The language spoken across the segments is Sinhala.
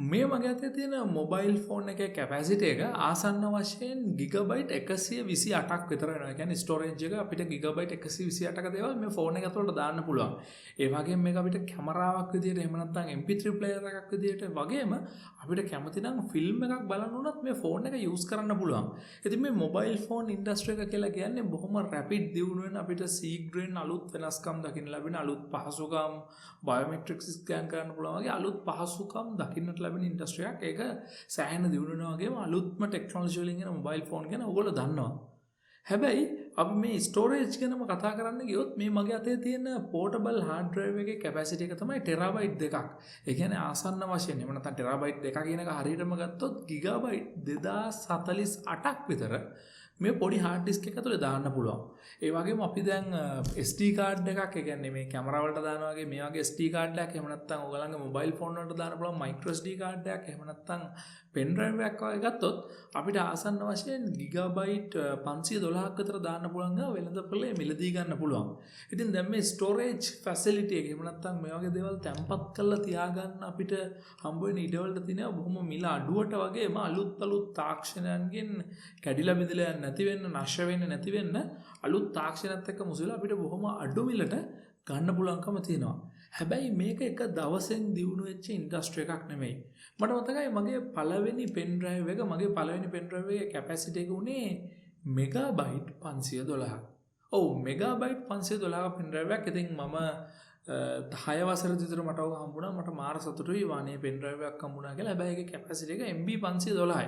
මේ මගේ අතේ තියෙන මොබයිල් ෆෝන් එකේ කැපැසිටි එක ආසන්න වශයෙන් ගිගබයිට් 128ක් විතර වෙනවා. ඒ කියන්නේ ස්ටෝරේජ් එක අපිට ගිගබයිට් 128ක දේවල් මේ ෆෝන් එක ඇතුළට දාන්න පුළුවන්. ඒ වගේම මේක අපිට කැමරාවක් විදියට එහෙම නැත්නම් MP3 ප්ලේයර් එකක් විදියට වගේම අපිට කැමති නම් ෆිල්ම් එකක් බලන්න උනත් මේ ෆෝන් එක යූස් කරන්න පුළුවන්. ඉතින් මේ මොබයිල් ෆෝන් ඉන්ඩස්ට්‍රි එක කියලා කියන්නේ බොහොම රැපිඩ් දියුණු වෙන අපිට සීග්‍රෙන් අලුත් වෙනස්කම් දකින්න ලැබෙන අලුත් පහසුකම් බයෝමෙට්‍රික්ස් ස්කෑන් කරන්න පුළුවන් වගේ අලුත් පහසුකම් දකින්නට ලැබෙන ඉන්ඩස්ට්‍රි එකක්. ඒක සෑහෙන දියුණු වෙනවා වගේම අලුත්ම ටෙක්නොලොජි වලින් එන මොබයිල් ෆෝන් ගැන ඔයගොල්ලෝ දන්නවා. හැබැයි අපි මේ ස්ටෝරේජ් ගැනම කතා කරන්න ගියොත් මේ මගේ අතේ තියෙන පෝටබල් හાર્ඩ් ඩ්‍රයිව් එකේ කැපැසිටි එක තමයි ටෙරාබයිට් 2ක්. ඒ කියන්නේ ආසන්න වශයෙන් එහෙම නැත්නම් ටෙරාබයිට් 2 කියන එක හරියටම ගත්තොත් ගිගාබයිට් 2048ක් විතර මේ පොඩි හાર્ඩ් ඩිස්ක් එක ඇතුලේ දාන්න පුළුවන්. ඒ වගේම අපි දැන් SD කාඩ් එකක් ඒ කියන්නේ මේ කැමරා වලට දානවා වගේ මේ වගේ SD කාඩ් එකක් එහෙම නැත්නම් ඔයගලගේ මොබයිල් ෆෝන් වලට දාන්න පුළුවන් මයික්‍රෝ SD කාඩ් එකක් එහෙම නැත්නම් පෙන් ඩ්‍රයිව් එකක් වගේ ගත්තොත් අපිට ආසන්න වශයෙන් ගිගාබයිට් 512ක් විතර දාන්න පුළුවන් ගා වෙළඳපොලේ මිලදී ගන්න පුළුවන්. ඉතින් දැන් මේ ස්ටෝරේජ් ෆැසිලිටි එක එහෙම නැත්නම් මේ වගේ දේවල් තැම්පත් කරලා තියාගන්න අපිට හම්බ වෙන ඉඩවලට තියෙනවා බොහොම මිල අඩුවට වගේම අලුත් තාක්ෂණයන්ගෙන් කැඩිලා බෙදලා නැති වෙන්න නැෂ වෙන්න නැති වෙන්න අලුත් තාක්ෂණයත් එක්ක මුසුලා අපිට බොහොම අඩු මිලට ගන්න පුළුවන්කම තියෙනවා. හැබැයි මේක එක දවසෙන් දියුණු වෙච්ච ඉන්ඩස්ට්‍රි එකක් නෙමෙයි. මට මතකයි මගේ පළවෙනි පෙන් ඩ්‍රයිව් එක එකේ කැපැසිටි එක උනේ මෙගාබයිට් 512ක්. ඔව් මෙගාබයිට් 512ක පෙන් ඩ්‍රයිව් එකක්. ඉතින් මම 10 වසරක විතර මට ඔක හම්බුණා. මට මාර සතුටුයි වානේ පෙන් ඩ්‍රයිව් එකක් හම්බුණා කියලා. හැබැයි ඒකේ කැපැසිටි එක MB 512යි.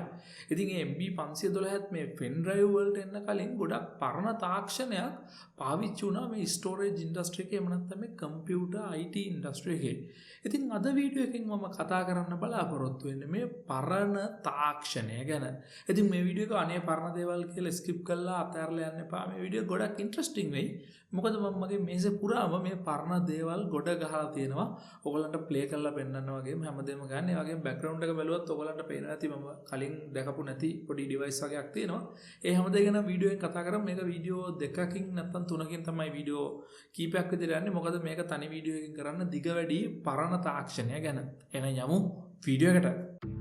ඉතින් මේ MB 512ත් මේ පෙන් ඩ්‍රයිව් වලට එන්න කලින් ගොඩක් පරණ තාක්ෂණයක් පාවිච්චි වුණා මේ ස්ටෝරේජ් ඉන්ඩස්ට්‍රි එකේ එහෙම නැත්නම් මේ කම්පියුටර් IT ඉන්ඩස්ට්‍රි එකේ. ඉතින් අද වීඩියෝ එකෙන් මම කතා කරන්න බලාපොරොත්තු වෙන්නේ මේ පරණ තාක්ෂණය ගැන. ඉතින් මේ වීඩියෝ එක අනේ පරණ දේවල් කියලා ස්කිප් කරලා අතහැරලා යන්න එපා. මේ වීඩියෝ ගොඩක් ඉන්ටරෙස්ටිං වෙයි. මොකද මම මගේ මේසේ පුරාම මේ පරණ දේවල් ගොඩ ගහලා තියෙනවා. ඔයගලන්ට ප්ලේ කරලා පෙන්නන්න වගේම හැමදේම ගන්න. ඒ වගේම බෑග්ග්‍රවුන්ඩ් එක බැලුවත් ඔයගලන්ට පේනවා ඇති මම කලින් දැකපු නැති පොඩි ඩිවයිස් වගේක් තියෙනවා. ඒ හැමදේ ගැන වීඩියෝ එකෙන් කතා කරමු. මේක වීඩියෝ දෙකකින් නැත්නම් තුනකින් තමයි වීඩියෝ කීපයක් විතර යන්නේ. මොකද මේක තනි වීඩියෝ එකකින් කරන්න දිග වැඩි පරණ තාක්ෂණය ගැන. එන යමු වීඩියෝ එකට.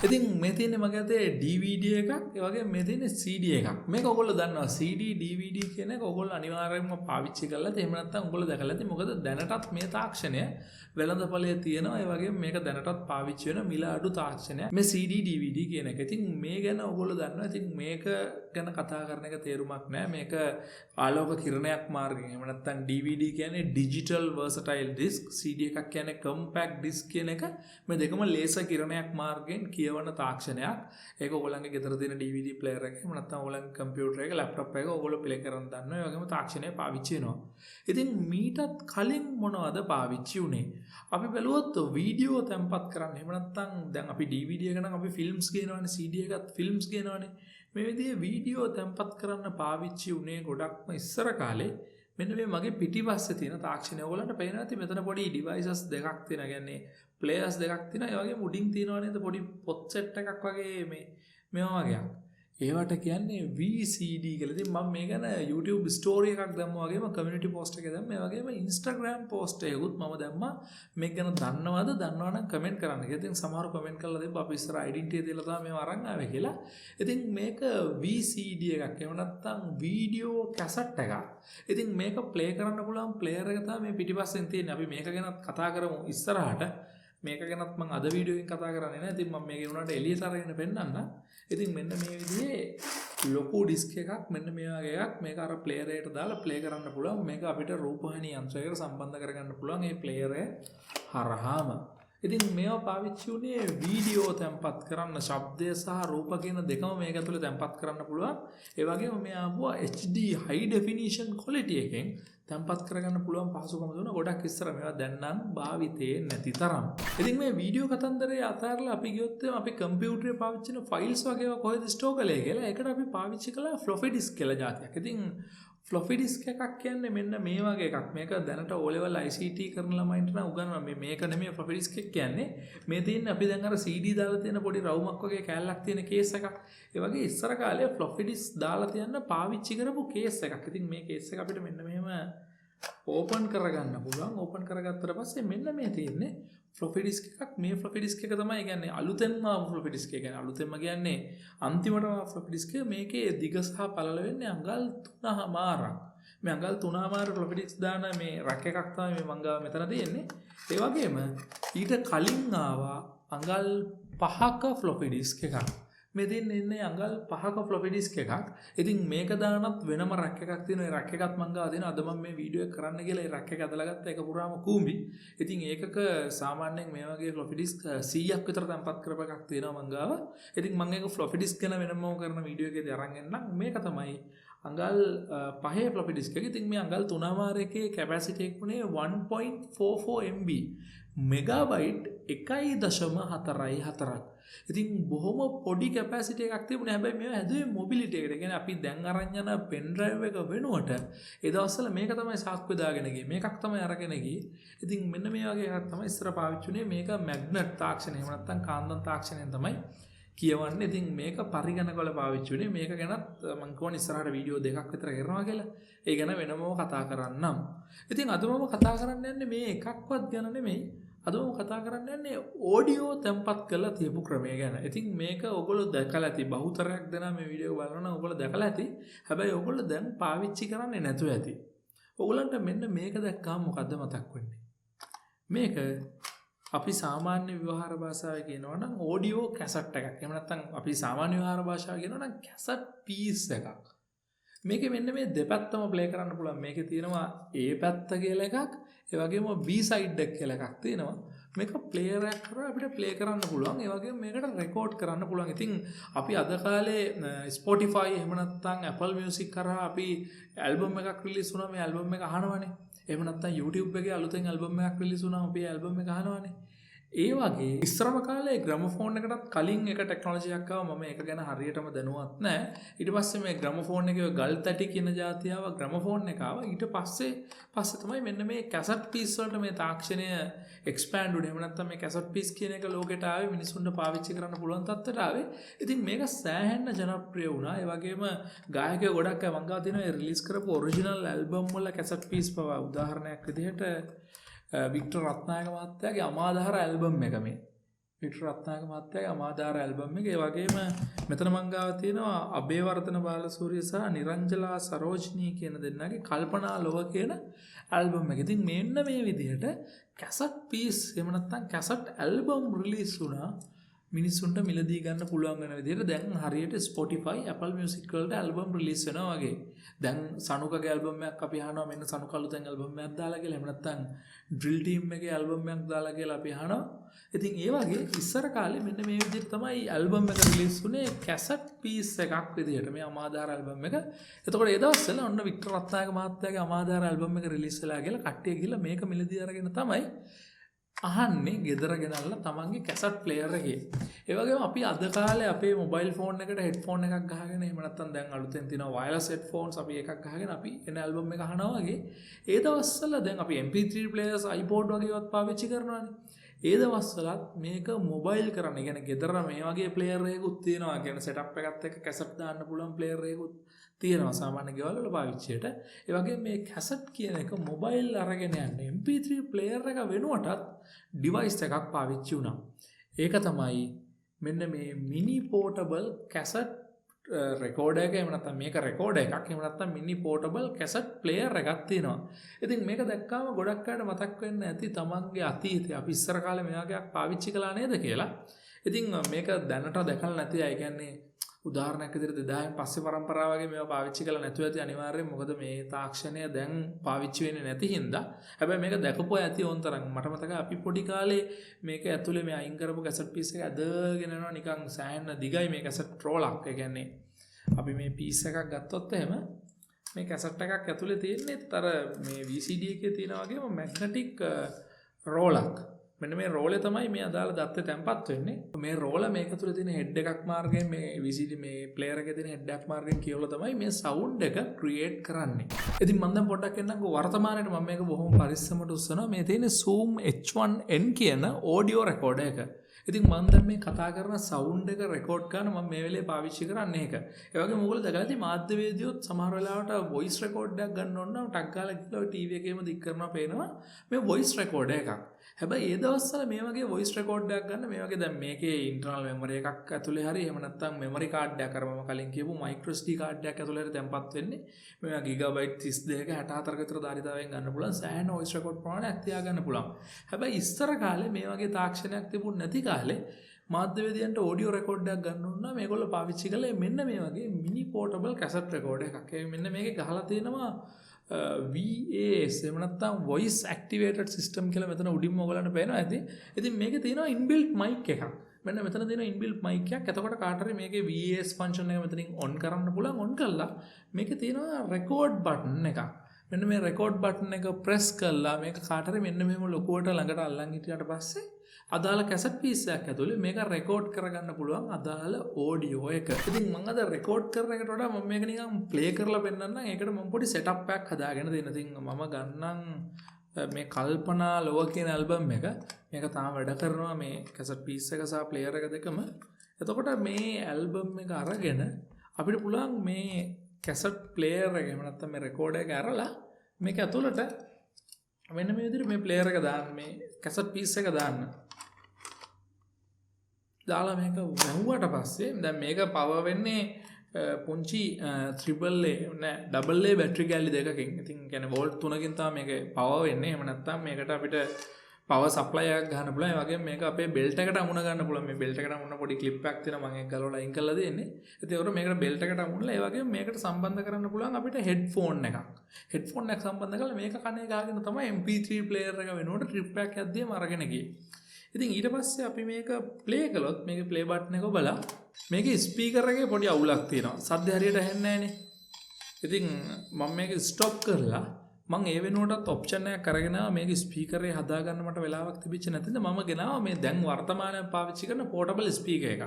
ඉතින් මේ තියෙන්නේ මගේ අතේ DVD එකක් ඒ වගේම මේ තියෙන්නේ CD එකක්. මේක ඔයගොල්ලෝ දන්නවා CD DVD කියන එක ඔයගොල්ලෝ අනිවාර්යයෙන්ම පාවිච්චි කරලා තියෙන්නේ. එහෙම නැත්නම් ඔයගොල්ලෝ දැකලා තියෙන්නේ. මොකද දැනටත් මේ තාක්ෂණය වෙළඳපොලේ තියෙනවා. ඒ වගේම මේක දැනටත් පාවිච්චි වෙන මිල අඩු තාක්ෂණයක්. මේ CD DVD කියන එක. ඉතින් මේ ගැන ඔයගොල්ලෝ දන්නවා. ඉතින් මේක ගැන කතා කරන එක තේරුමක් නැහැ. මේක ආලෝක කිරණයක් මාර්ගයෙන්. එහෙම නැත්නම් DVD කියන්නේ digital versatile disk. CD එකක් කියන්නේ compact disk කියන එක. මේ දෙකම ලේසර් කිරණයක් මාර්ගයෙන් කියවන තාක්ෂණයක්. ඒක ඔයගොල්ලන්ගේ ගෙදර තියෙන DVD ප්ලේයර් එක එහෙම නැත්නම් ඔයගොල්ලන්ගේ කම්පියුටර් එක ලැප්ටොප් එක ඔයගොල්ලෝ ප්ලේ කරන් දන්නවා. ඒ වගේම තාක්ෂණය පාවිච්චි වෙනවා. ඉතින් මීටත් කලින් මොනවද පාවිච්චි උනේ? අපි බැලුවොත් වීඩියෝ තැම්පත් කරන්න. එහෙම නැත්නම් දැන් අපි DVD එක නම් අපි ෆිල්ම්ස් ගේනවනේ, CD එකත් ෆිල්ම්ස් ගේනවනේ. මේ විදිහේ වීඩියෝ තැම්පත් කරන්න පාවිච්චි උනේ ගොඩක්ම ඉස්සර කාලේ. මෙන්න මේ මගේ පිටිපස්සේ තියෙන තාක්ෂණය ඔයගොල්ලන්ට පේනවා ඇති මෙතන පොඩි ඩිවයිසස් දෙකක් තියෙනවා. කියන්නේ ප්ලේයර්ස් දෙකක් තියෙනවා. ඒ වගේම උඩින් තියෙනවා නේද පොඩි පොත් සෙට් එකක් වගේ මේවා වගේක්. ඒවට කියන්නේ VCD කියලා. ඉතින් මම මේ ගැන YouTube ස්ටෝරි එකක් දැම්මා වගේම කමියුනිටි පෝස්ට් එකක් දැම්මා. ඒ වගේම Instagram පෝස්ට් එකකුත් මම දැම්මා. මේක ගැන දන්නවනම් කමෙන්ට් කරන්න. ඉතින් සමහරව කමෙන්ට් කරලා දෙන්න අපි ඉස්සර ඩෙන්ටිටි දීලා තමයි මේව අරන් ආවේ කියලා. ඉතින් මේක VCD එකක්. එහෙම නැත්නම් වීඩියෝ කැසට් එකක්. ඉතින් මේක ප්ලේ කරන්න පුළුවන් ප්ලේයර් එක තමයි මේ පිටිපස්සෙන් තියෙන්නේ. අපි මේක ගැන කතා කරමු ඉස්සරහට. මේක ගැනත් මම අද වීඩියෝ එකෙන් කතා කරන්නේ නැහැ. ඉතින් මම මේක උනාට එළියට අරගෙන පෙන්නන්න. ඉතින් මෙන්න මේ විදිහේ ලොකු ඩිස්ක් එකක් මෙන්න මේ වගේ එකක් මේක අර ප්ලේයර් එකට දාලා ප්ලේ කරන්න පුළුවන්. මේක අපිට රූපවාහිනී යන්ත්‍රයකට සම්බන්ධ කරගන්න පුළුවන් මේ ප්ලේයර් එක හරහාම. ඉතින් මේවා පාවිච්චි උනේ වීඩියෝ තැම්පත් කරන්න, ශබ්දය සහ රූප කියන දෙකම මේක ඇතුලේ තැම්පත් කරන්න පුළුවන්. ඒ වගේම මේ ආපුවා HD high definition quality එකෙන් තැම්පත් කරගන්න පුළුවන් පහසුකම දුන ගොඩක් ඉස්සර මේවා දැන් නම් භාවිතේ නැති තරම්. ඉතින් මේ වීඩියෝ කතන්දරේ අතහැරලා අපි ගියොත් අපි කම්පියුටරේ පාවිච්චි කරන ෆයිල්ස් වගේ ඒවා කොහෙද ස්ටෝර් කළේ කියලා ඒකට අපි පාවිච්චි කළා ෆ්ලොපි ඩිස්ක් කියලා જાතියක්. ඉතින් ෆ්ලොපි ඩිස්ක් එකක් කියන්නේ මෙන්න මේ වගේ එකක්. මේක දැනට O level ICT කරන ළමයින්ට නම් උගන්වනවා. මේක නෙමෙයි ෆ්ලොපි ඩිස්ක් එක කියන්නේ. මේ තියෙන්නේ අපි දැන් අර CD දාලා තියෙන පොඩි රවුමක් වගේ කෑල්ලක් තියෙන කේස් එකක්. ඒ වගේ ඉස්සර කාලේ ෆ්ලොපි ඩිස්ක් දාලා තියන්න පාවිච්චි කරපු කේස් එකක්. ඉතින් මේ කේස් එක අපිට මෙන්න මෙහෙම ඕපන් කරගන්න පුළුවන්. ඕපන් කරගත්තට පස්සේ මෙන්න මේ තියෙන්නේ ෆ්ලොපි ඩිස්ක් එකක්. මේ ෆ්ලොපි ඩිස්ක් එක තමයි කියන්නේ අලුතෙන්ම ෆ්ලොපි ඩිස්ක් එක. කියන්නේ අලුතෙන්ම කියන්නේ අන්තිමටම ෆ්ලොපි ඩිස්ක් එක. මේකේ දිග සහ පළල වෙන්නේ අඟල් 3මාරක්. මේ අඟල් 3මාර ෆ්ලොපි ඩිස්ක් දාන මේ රැක් එකක් තමයි මේ මං ගාව මෙතන තියෙන්නේ. ඒ වගේම ඊට කලින් ආවා අඟල් 5ක ෆ්ලොපි ඩිස්ක් එකක්. මේ දෙන්නේ ඉන්නේ අඟල් 5ක ෆ්ලොපි ඩිස්ක් එකක්. ඉතින් මේක දානත් වෙනම රැක් එකක් තියෙනවා. ඒ රැක් එකත් මං ගාව දෙනවා. අද මම මේ වීඩියෝ එක කරන්න කියලා ඒ රැක් එක ඇදලා ගත්ත එක පුරාම කූඹි. ඉතින් ඒකක සාමාන්‍යයෙන් මේ වගේ ෆ්ලොපි ඩිස්ක් 100ක් විතර තැන්පත් කරපු එකක් තියෙනවා මං ගාව. ඉතින් මම ඒක ෆ්ලොපි ඩිස්ක් ගැන වෙනම කරන වීඩියෝ එකේදී අරන් එන්නම්. මේක තමයි අඟල් 5 ෆ්ලොපි ඩිස්ක් එක. ඉතින් මේ අඟල් 3මාර එකේ කැපැසිටි එක උනේ 1.44 MB. මෙගාබයිට් 1.44ක්. ඉතින් බොහොම පොඩි කැපැසිටි එකක් තිබුණේ. හැබැයි මේව හැදුවේ මොබිලිටි එකට. කියන්නේ අපි දැන් අරන් යන පෙන් ඩ්‍රයිව් එක වෙනුවට ඒ දවස්වල මේක තමයි සාක්කුවේ දාගෙන ගියේ. මේකක් තමයි අරගෙන ගියේ. ඉතින් මෙන්න මේ වගේ එකක් තමයි ඉස්සර පාවිච්චි වුණේ. මේක මැග්නට් තාක්ෂණය. එහෙම නැත්නම් කාන්දම් තාක්ෂණයෙන් තමයි කියවන්නේ. ඉතින් මේක පරිගණකවල පාවිච්චි වුණේ. මේක ගැනත් මම කියවන ඉස්සරහට වීඩියෝ දෙකක් විතර කරනවා කියලා. ඒ ගැන වෙනමව කතා කරන්නම්. ඉතින් අද මම කතා කරන්න යන්නේ මේ එකක්වත් ගැන නෙමෙයි. අද මම කතා කරන්න යන්නේ ඔඩියෝ තැම්පත් කරලා තියපු ක්‍රමය ගැන. ඉතින් මේක ඔයගොල්ලෝ දැකලා ඇති. බහුතරයක් දෙනා මේ වීඩියෝ බලනවා නම් ඔයගොල්ලෝ දැකලා ඇති. හැබැයි ඔයගොල්ලෝ දැන් පාවිච්චි කරන්නේ නැතුව ඇති. ඔයගොල්ලන්ට මෙන්න මේක දැක්කම මොකද්ද මතක් වෙන්නේ? මේක අපි සාමාන්‍ය ව්‍යවහාර භාෂාවේ කියනවා නම් ඔඩියෝ කැසට් එකක්. එහෙම නැත්නම් අපි සාමාන්‍ය ව්‍යවහාර භාෂාවේ කියනවා නම් කැසට් පීස් එකක්. මේකේ මෙන්න මේ දෙපැත්තම ප්ලේ කරන්න පුළුවන්. මේකේ තියෙනවා A පැත්ත කියලා එකක්, ඒ වගේම B side එක කියලා එකක් තියෙනවා. මේක ප්ලේයර් එකක් කරලා අපිට ප්ලේ කරන්න පුළුවන්. ඒ වගේම මේකට රෙකෝඩ් කරන්න පුළුවන්. ඉතින් අපි අද කාලේ Spotify එහෙම නැත්නම් Apple Music කරා අපි ඇල්බම් එකක් රිලීස් වුණා. මේ ඇල්බම් එක අහනවනේ. එහෙම නැත්නම් YouTube එකේ අලුතෙන් ඇල්බම් එකක් රිලීස් වුණාම අපි ඇල්බම් එක අහනවනේ. ඒ වගේ ඉස්සරම කාලේ ග්‍රැමෆෝන් එකටත් කලින් එක ටෙක්නොලොජි එකක් ආවා. මම ඒක ගැන හරියටම දැනුවත් නැහැ. ඊට පස්සේ මේ ග්‍රැමෆෝන් එකේ ගල් තැටි කියන જાතිය ආවා. ග්‍රැමෆෝන් එක ආවා. ඊට පස්සේ තමයි මෙන්න මේ කැසට් පීස් වලට මේ තාක්ෂණය එක්ස්පෑන්ඩ් වුනේ. එහෙම නැත්නම් මේ කැසට් පීස් කියන එක ලෝකෙට ආවේ. මිනිස්සුන්ට පාවිච්චි කරන්න පුළුවන් තත්ත්වයට ආවේ. ඉතින් මේක සෑහෙන්න ජනප්‍රිය වුණා. ඒ වගේම ගායකයෝ ගොඩක් අය වංගා තියෙනවා රිලීස් කරපු ඔරිජිනල් ඇල්බම් වල කැසට් පීස් පවා. උදාහරණයක් විදිහට වික්ටර් රත්නායක මහත්තයාගේ අමාදාර ඇල්බම් එක මේ. වික්ටර් රත්නායක මහත්තයාගේ අමාදාර ඇල්බම් එක. ඒ වගේම මෙතන මං ගාව තියෙනවා අබේවර්ධන බාලසූරිය සහ නිරංජලා සරෝජිනී කියන දෙන්නාගේ කල්පනා ලොව කියන ඇල්බම් එක. ඉතින් මෙන්න මේ විදිහට කැසට් පීස් එහෙම නැත්නම් කැසට් ඇල්බම් රිලීස් වුණා. මිනිස්සුන්ට මිලදී ගන්න පුළුවන් වෙන විදිහට දැන් හරියට Spotify, Apple Music වලට ඇල්බම් රිලීස් වෙනවා වගේ. දැන් සනුකගේ ඇල්බම් එකක් අපි අහනවා මෙන්න සනුක අලුතෙන් ඇල්බම් එකක් දාලා කියලා. එහෙම නැත්නම් Drill Team එකේ ඇල්බම් එකක් දාලා කියලා අපි අහනවා. ඉතින් ඒ වගේ ඉස්සර කාලේ මෙන්න මේ විදිහට තමයි ඇල්බම් එක රිලීස් වුණේ කැසට් පීස් එකක් විදිහට. මේ අමාදාර ඇල්බම් එක. එතකොට ඒ දවස්වල ඔන්න වික්ටර් රත්නායක මහත්තයාගේ අමාදාර ඇල්බම් එක රිලීස් වෙලා කියලා කට්ටිය ගිහලා මේක මිලදී අරගෙන තමයි අහන්නේ ගෙදර ගෙනල්ලා තමන්ගේ කැසට් ප්ලේයර් එකේ. ඒ වගේම අපි අද කාලේ අපේ මොබයිල් ෆෝන් එකට හෙඩ්ෆෝන් එකක් ගහගෙන එහෙම නැත්නම් දැන් අලුතෙන් තියෙනවා වයර්ලස් හෙඩ්ෆෝන්ස් අපි එකක් ගහගෙන අපි එන ඇල්බම් එක අහනවා වගේ. ඒ දවස්වල දැන් අපි MP3 ප්ලේයර්ස් iPod වගේවත් පාවිච්චි කරනවානේ. ඒ දවස්වලත් මේක මොබයිල් කරන්න. ඒ කියන්නේ ගෙදර මේ වගේ ප්ලේයර් එකකුත් තියෙනවා. ඒ කියන්නේ සෙටප් එකත් එක්ක කැසට් දාන්න පුළුවන් ප්ලේයර් එකකුත් තියෙනවා සාමාන්‍ය ගෙවල් වල පාවිච්චියට. ඒ වගේම මේ කැසට් කියන එක මොබයිල් අරගෙන යන්න MP3 ප්ලේයර් එක වෙනුවටත් ඩිවයිස් එකක් පාවිච්චි වුණා. ඒක තමයි මෙන්න මේ මිනි පෝටබල් කැසට් රෙකෝඩර් එක. එහෙම නැත්නම් මේක රෙකෝඩර් එකක්. එහෙම නැත්නම් මිනි පෝටබල් කැසට් ප්ලේයර් එකක් තියෙනවා. ඉතින් මේක දැක්කාම ගොඩක් අයට මතක් වෙන්න ඇති තමන්ගේ අතීතය. අපි ඉස්සර කාලේ මේ වගේ එකක් පාවිච්චි කළා නේද කියලා. ඉතින් මේක දැනට දැකලා නැති අය කියන්නේ උදාහරණයක් විදිහට 2000න් පස්සේ පරම්පරාව වගේ මේවා පාවිච්චි කළා නැතුව ඇති අනිවාර්යයෙන්. මොකද මේ තාක්ෂණය දැන් පාවිච්චි වෙන්නේ නැති හින්දා. හැබැයි මේක දැකපුවා ඇති ඕන්තරම්. මට මතකයි අපි පොඩි කාලේ මේක ඇතුලේ මේ අයින් කරපු කැසට් පීස් එක ඇදගෙන යනවා නිකන් සෑහෙන දිගයි මේ කැසට් රෝලක්. ඒ කියන්නේ අපි මේ පීස් එකක් ගත්තොත් එහෙම මේ කැසට් එකක් ඇතුලේ තියෙන්නේ අර මේ VCD එකේ තියෙන වගේම මැග්නටික් රෝලක්. මෙන්න මේ රෝලේ තමයි මේ අදාළ දත්තේ තැම්පත් වෙන්නේ. මේ රෝල මේක තුල තියෙන හෙඩ් එකක් මාර්ගයෙන් මේ VCD මේ ප්ලේයර් එකේ තියෙන හෙඩ් එකක් මාර්ගයෙන් කියවලා තමයි මේ සවුන්ඩ් එක ක්‍රියේට් කරන්නේ. ඉතින් මම දැන් පොඩ්ඩක් එන්නම්කෝ වර්තමානයේ මම මේක බොහොම පරිස්සමට උස්සනවා. මේ තියෙන Zoom H1N කියන ඔඩියෝ රෙකෝඩර් එක. ඉතින් මම දැන් මේ කතා කරන සවුන්ඩ් එක රෙකෝඩ් කරන මම මේ වෙලේ පාවිච්චි කරන්නේ ඒක. ඒ වගේම මොකද දැකලාදී මාධ්‍යවේදියොත් සමහර වෙලාවට වොයිස් රෙකෝඩ් එකක් ගන්න ඕන නම් ටක් ගාලා ගිහලා ඔය ටීවී එකේම දික් කරනවා පේනවා මේ වොයිස් රෙකෝඩර් එකක්. හැබැයි ඒ දවස්වල මේ වගේ වොයිස් රෙකෝඩ් එකක් ගන්න මේ වගේ දැන් මේකේ ඉන්ටර්නල් මෙමරි එකක් ඇතුලේ හරි එහෙම නැත්නම් මෙමරි කාඩ් එකක් අර මම කලින් කියපු මයික්‍රෝ SD කාඩ් එකක් ඇතුලේ හරි තැම්පත් වෙන්නේ මේවා ගිගාබයිට් 32ක 64ක විතර ධාරිතාවයෙන් ගන්න පුළුවන් සෑහෙන වොයිස් රෙකෝඩ් ප්‍රමාණයක් තියා ගන්න පුළුවන්. හැබැයි ඉස්සර කාලේ මේ වගේ තාක්ෂණයක් තිබුණ නැති කාලේ මාධ්‍යවේදියන්ට ඔඩියෝ රෙකෝඩ් එකක් ගන්න ඕන නම් මේගොල්ලෝ පාවිච්චි කළේ මෙන්න මේ වගේ මිනි පෝටබල් කැසට් රෙකෝඩර් එකක්. ඒ මෙන්න මේකේ ගහලා තියෙනවා VAS එහෙම නැත්නම් voice activated system කියලා මෙතන උඩින්ම ඔයගලන්ට පේනවා ඇති. ඉතින් මේකේ තියෙනවා inbuilt mic එකක්. මෙන්න මෙතන තියෙනවා inbuilt mic එකක්. එතකොට කාට හරි මේකේ VAS function එක මෙතනින් on කරන්න පුළුවන්. on කළා මේකේ තියෙනවා record button එකක්. මෙන්න මේ record button එක press කළා මේක කාට හරි මෙන්න මෙහෙම ලොකුවට ළඟට අල්ලන් හිටියට පස්සේ අදාළ කැසට් පීස් එකක් ඇතුලේ මේක රෙකෝඩ් කරගන්න පුළුවන් අදාළ ඔඩියෝ එක. ඉතින් මම අද රෙකෝඩ් කරන එකට වඩා මම මේක නිකන් ප්ලේ කරලා පෙන්නන්නම්. ඒකට මම පොඩි සෙටප් එකක් හදාගෙන දෙන්න. ඉතින් මම ගන්නම් මේ කල්පනා ලොව කියන ඇල්බම් එක. මේක තාම වැඩ කරනවා මේ කැසට් පීස් එක සහ ප්ලේයර් එක දෙකම. එතකොට මේ ඇල්බම් එක අරගෙන අපිට පුළුවන් මේ කැසට් ප්ලේයර් එක එහෙම නැත්නම් මේ රෙකෝඩර් එක අරලා මේක ඇතුළට මෙන්න මේ විදිහට මේ ප්ලේයර් එක දාන්න මේ කැසට් පීස් එක දාන්න. දාලා මේක වැහුවට පස්සේ දැන් මේක පවර් වෙන්නේ පුංචි ත්‍රිබල් A නෑ ඩබල් A බැටරි කැලි දෙකකින්. ඉතින් කියන්නේ වෝල්ට් 3කින් තමයි මේක පවර් වෙන්නේ. එහෙම නැත්නම් මේකට අපිට පවර් සප්ලයි එකක් ගන්න පුළුවන්. ඒ වගේම මේක අපේ බෙල්ට් එකට අමුණ ගන්න පුළුවන්. මේ බෙල්ට් එකට අමුණ පොඩි ක්ලිප් එකක් තියෙනවා. මම ඒක ගලවලා අයින් කරලා දෙන්නේ. ඉතින් ඒකට මේකට බෙල්ට් එකට අමුණලා ඒ වගේම මේකට සම්බන්ධ කරන්න පුළුවන් අපිට හෙඩ්ෆෝන් එකක්. හෙඩ්ෆෝන් එකක් සම්බන්ධ කරලා මේක කනේ ගහගෙන තමයි MP3 ප්ලේයර් එක වෙනකොට ට්‍රිප් එකක් යද්දිම අරගෙන ගියේ. ඉතින් ඊට පස්සේ අපි මේක ප්ලේ කළොත් මේකේ ප්ලේ බටන් එක ඔබලා මේකේ ස්පීකර් එකේ පොඩි අවුලක් තියෙනවා. සද්ද හරියට ඇහෙන්නේ නැහනේ. ඉතින් මම මේක ස්ටොප් කරලා මම ඒ වෙනුවටත් ඔප්ෂන් එකක් අරගෙන මේක ස්පීකරේ හදා ගන්න මට වෙලාවක් තිබිච්ච නැතිද මම ගෙනාවා මේ දැන් වර්තමානයේ පාවිච්චි කරන පෝටබල් ස්පීකර් එකක්.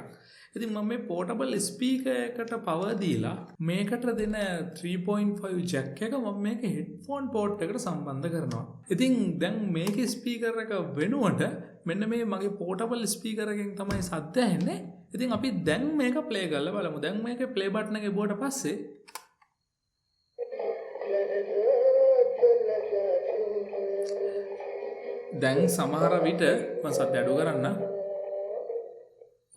ඉතින් මම මේ පෝටබල් ස්පීකර් එකට පවර් දීලා මේකට දෙන 3.5 ජැක් එක මම මේක හෙඩ්ෆෝන් පෝට් එකට සම්බන්ධ කරනවා. ඉතින් දැන් මේකේ ස්පීකර් එක වෙනුවට මෙන්න මේ මගේ පෝටබල් ස්පීකර් එකෙන් තමයි සද්ද ඇහෙන්නේ. ඉතින් අපි දැන් මේක ප්ලේ කරලා බලමු. දැන් මේකේ ප්ලේ බටන් එක ගිහුවට පස්සේ දැන් සමහර විට මම සද්ද අඩු කරන්න.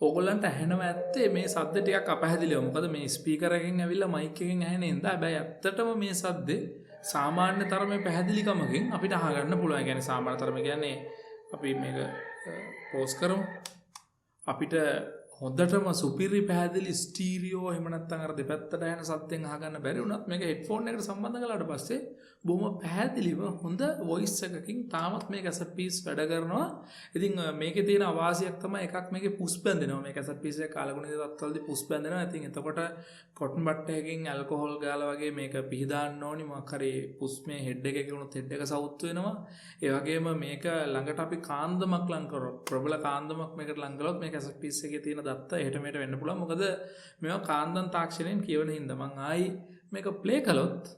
ඕගොල්ලන්ට ඇහෙනවා ඇත්තේ මේ සද්ද ටිකක් අපහැදිලිව. මොකද මේ ස්පීකර් එකෙන් ඇවිල්ලා මයික් එකෙන් ඇහෙන ඉඳලා හැබැයි ඇත්තටම මේ සද්දේ සාමාන්‍ය තරමේ පැහැදිලිකමකින් අපිට අහගන්න පුළුවන්. ඒ කියන්නේ සාමාන්‍ය තරම කියන්නේ අපි මේක පෝස් කරමු. අපිට හොඳටම සුපිරි පැහැදිලි ස්ටීරියෝ එහෙම නැත්නම් අර දෙපැත්තට ඇහෙන සද්දෙන් අහගන්න බැරි වුණත් මේක හෙඩ්ෆෝන් එකට සම්බන්ධ කළාට පස්සේ බොහොම පැහැදිලිව හොඳ වොයිස් එකකින් තාමත් මේ කැසට් පීස් වැඩ කරනවා. ඉතින් මේකේ තියෙන අවාසියක් තමයි එකක් මේකේ පුෂ් බැඳෙනවා. මේ කැසට් පීස් එක කාලගුණිත තත්ත්වවලදී පුෂ් බැඳෙනවා. ඉතින් එතකොට කොටන් බට් එකකින් ඇල්කොහොල් ගාලා වගේ මේක පිහදාන්න ඕනි. මොකක් හරි පුෂ් මේ හෙඩ් එකක වුණොත් හෙඩ් එක සවුත් වෙනවා. ඒ වගේම මේක ළඟට අපි කාන්දමක් ලං කරොත් ප්‍රබල කාන්දමක් මේකට ලං කළොත් මේ කැසට් පීස් එකේ තියෙන දත්ත එහෙට මෙහෙට වෙන්න පුළුවන්. මොකද මේවා කාන්දම් තාක්ෂණයෙන් කියවන හින්දා මම ආයි මේක ප්ලේ කළොත්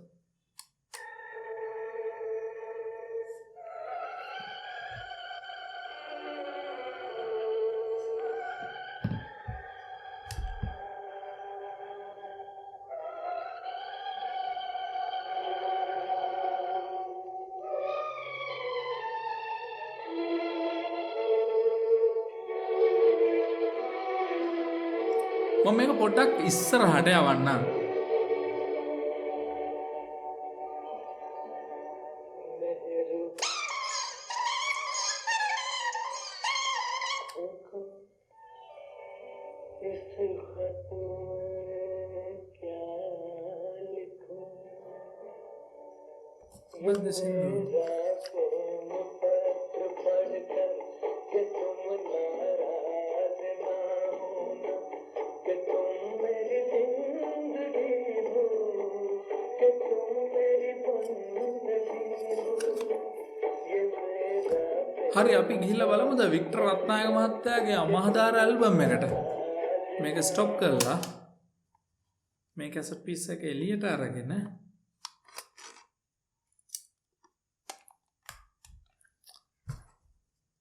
මම මේක පොඩ්ඩක් ඉස්සරහට යවන්නම්. හරි අපි ගිහිල්ලා බලමුද වික්ටර් රත්නායක මහත්තයාගේ අමාදාර ඇල්බම් එකට. මේක ස්ටොප් කරලා මේ කැසට් පීස් එක එළියට අරගෙන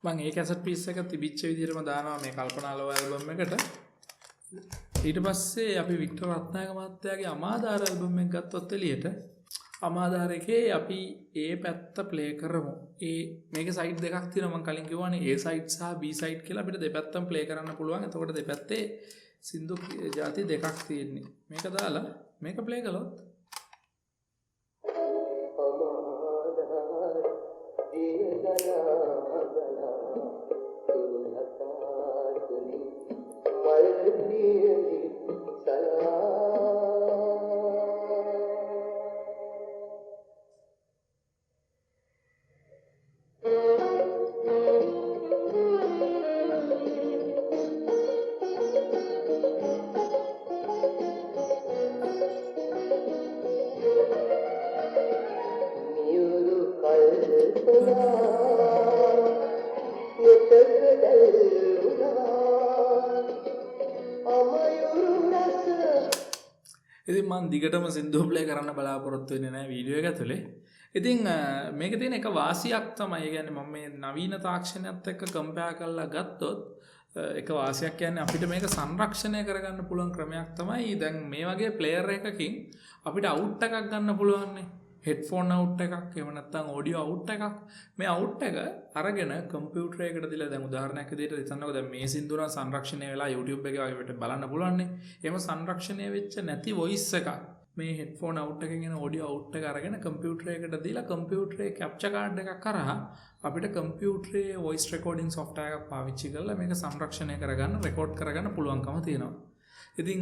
මම ඒ කැසට් පීස් එක තිබිච්ච විදිහටම දානවා මේ කල්පනාලෝ ඇල්බම් එකට. ඊට පස්සේ අපි වික්ටර් රත්නායක මහත්තයාගේ අමාදාර ඇල්බම් එක ගත්තොත් එළියට අමාදාර එකේ අපි ඒ පැත්ත ප්ලේ කරමු. මේකේ සයිඩ් දෙකක් තියෙනවා මම කලින් කිව්වානේ A side සහ B side කියලා අපිට දෙපැත්තම ප්ලේ කරන්න පුළුවන්. එතකොට දෙපැත්තේ සින්දු ಜಾති දෙකක් තියෙන්නේ. මේක දාලා මේක ප්ලේ කළොත් ඉතින් මම දිගටම සින්දු ප්ලේ කරන්න බලාපොරොත්තු වෙන්නේ නැහැ වීඩියෝ එක ඇතුලේ. ඉතින් මේක තියෙන එක වාසියක් තමයි. ඒ කියන්නේ මම මේ නවීන තාක්ෂණයත් එක්ක කම්පෙයාර් කරලා ගත්තොත් එක වාසියක් කියන්නේ අපිට මේක සංරක්ෂණය කරගන්න පුළුවන් ක්‍රමයක් තමයි. දැන් මේ වගේ ප්ලේයර් එකකින් අපිට අවුට් එකක් ගන්න පුළුවන් නේ. හෙඩ්ෆෝන් අවුට් එකක් එහෙම නැත්නම් ඔඩියෝ අවුට් එකක්. මේ අවුට් එක අරගෙන කම්පියුටර් එකකට දාලා දැන් උදාහරණයක් විදිහට හිතන්නකෝ දැන් මේ සින්දුර සංරක්ෂණය වෙලා YouTube එකේ වගේ බලන්න පුළුවන් නේ. එහෙම සංරක්ෂණය වෙච්ච නැති වොයිස් එකක් මේ හෙඩ්ෆෝන් අවුට් එකකින් එන ඔඩියෝ අවුට් එක අරගෙන කම්පියුටර් එකට දීලා කම්පියුටරේ කැප්චර් කාඩ් එකක් කරා අපිට කම්පියුටරේ වොයිස් රෙකෝඩින් සොෆ්ට්වෙයාර් එකක් පාවිච්චි කරලා මේක සංරක්ෂණය කරගන්න රෙකෝඩ් කරගන්න පුළුවන්කම තියෙනවා. ඉතින්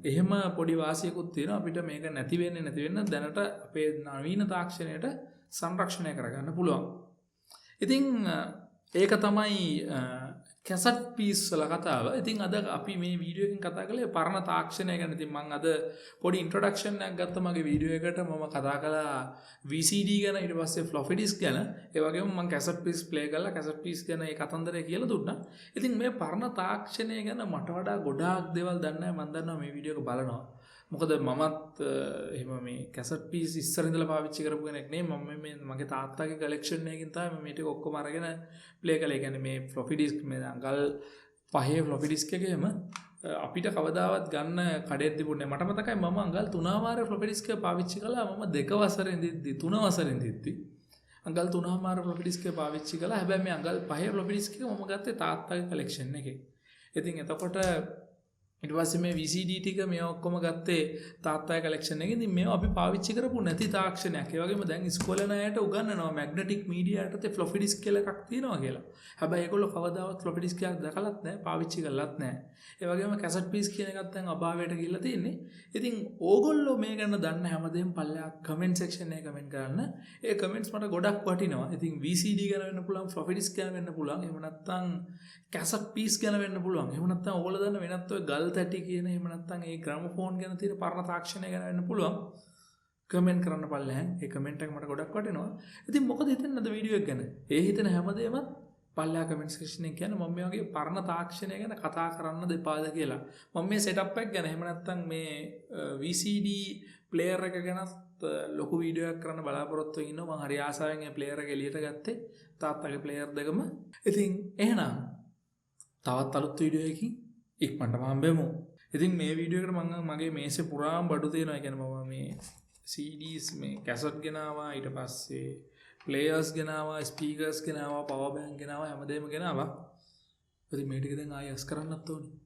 එහෙම පොඩි වාසියකුත් තියෙනවා අපිට මේක නැති වෙන්න දැනට අපේ නවීන තාක්ෂණයට සංරක්ෂණය කරගන්න පුළුවන්. ඉතින් ඒක තමයි කැසට් පීස් වල කතාව. ඉතින් අද අපි මේ වීඩියෝ එකෙන් කතා කළේ පරණ තාක්ෂණය ගැන. ඉතින් මම අද පොඩි ඉන්ට්‍රොඩක්ෂන් එකක් ගත්තා මගේ වීඩියෝ එකට. මම කතා කළා VCD ගැන, ඊට පස්සේ floppy disk ගැන. ඒ වගේම මම කැසට් පීස් ප්ලේ කරලා කැසට් පීස් ගැන ඒ කතන්දරය කියලා දුන්නා. ඉතින් මේ පරණ තාක්ෂණය ගැන මට වඩා ගොඩාක් දේවල් දන්නේ නැහැ. මම දන්නවා මේ වීඩියෝ එක බලනවා. මොකද මමත් එහෙම මේ කැසට් පීස් ඉස්සර ඉඳලා පාවිච්චි කරපු කෙනෙක් නෙමෙයි. මම මේ මගේ තාත්තාගේ කලෙක්ෂන් එකකින් තමයි මම මේ ටික ඔක්කොම අරගෙන ප්ලේ කළේ. ඒ කියන්නේ මේ floppy disk මේ අඟල් 5 floppy disk එකේම අපිට කවදාවත් ගන්න කඩේ තිබුණේ. මට මතකයි මම අඟල් 3මාර floppy disk එක පාවිච්චි කළා. මම 2 වසරෙන් ඉඳිද්දි 3 වසරෙන් ඉඳිද්දි අඟල් 3මාර floppy disk එක පාවිච්චි කළා. හැබැයි මේ අඟල් 5 floppy disk එක මම ගත්තේ තාත්තාගේ කලෙක්ෂන් එකේ. ඉතින් එතකොට ඊට පස්සේ මේ VCD ටික මේ ඔක්කොම ගත්තේ තාත්තාගේ කලෙක්ෂන් එකේ. ඉතින් මේවා අපි පාවිච්චි කරපු නැති තාක්ෂණයක්. ඒ වගේම දැන් ඉස්කෝලේ ණයට උගන්වනවා මැග්නටික් මීඩියා යටතේ ෆ්ලොපි ඩිස්ක් කියලා එකක් තියෙනවා කියලා. හැබැයි ඒගොල්ලෝ කවදාවත් ෆ්ලොපි ඩිස්ක් එකක් දැකලත් නැහැ, පාවිච්චි කරලත් නැහැ. ඒ වගේම කැසට් පීස් කියන එකත් දැන් අභාවයට ගිහිල්ලා තියෙන්නේ. ඉතින් ඕගොල්ලෝ මේ ගැන දන්න හැමදේම පල්ලෙහා කමෙන්ට් සෙක්ෂන් එකේ කමෙන්ට් කරන්න. ඒ කමෙන්ට්ස් මට ගොඩක් වටිනවා. ඉතින් VCD ගැන වෙන්න පුළුවන්, ෆ්ලොපි ඩිස්ක් ගැන වෙන්න පුළුවන්. එහෙම නැත්නම් කැසට් පීස් ගැන වෙන්න පුළුවන්. එහෙම නැත්නම් ඕගොල්ලෝ දන්න වෙනත් ඔය ගල් තැටි කියන එහෙම නැත්නම් ඒ ග්‍රැමෆෝන් ගැන තියෙන පරණ තාක්ෂණය ගැන වෙන්න පුළුවන්. කමෙන්ට් කරන්න පල්ලෙහාන්. ඒ කමෙන්ට් එක මට ගොඩක් වටිනවා. ඉතින් මොකද හිතන්නේ අද වීඩියෝ එක ගැන? ඒ හිතන හැමදේම පල්ලෙහා කමෙන්ට් සෙක්ෂන් එකේ කියන්නේ මම මේ වගේ පරණ තාක්ෂණය ගැන කතා කරන්න දෙපාද කියලා. මම මේ සෙටප් එක ගැන එහෙම නැත්නම් මේ VCD ප්ලේයර් එක ගැනත් ලොකු වීඩියෝ එකක් කරන්න බලාපොරොත්තු වෙ ඉන්නවා. මම හරි ආසාවෙන් මේ ප්ලේයර් එක එළියට ගත්තේ. තාත්තගේ ප්ලේයර් දෙකම. ඉතින් එහෙනම් තවත් අලුත් වීඩියෝ එකකින් ඉක්මනටම හම්බෙමු. ඉතින් මේ වීඩියෝ එකට මම මගේ මේසේ පුරාම බඩු තියෙනවා. ඒ කියන්නේ මම මේ CDs මේ කැසට් ගෙනාවා, ඊට පස්සේ ප්ලේයර්ස් ගෙනාවා, ස්පීකර්ස් ගෙනාවා, පවර් බෑන්ක් ගෙනාවා, හැමදේම ගෙනාවා. ඉතින් මේ ටික දැන් ආයෙ අස් කරන්නත් ඕනේ.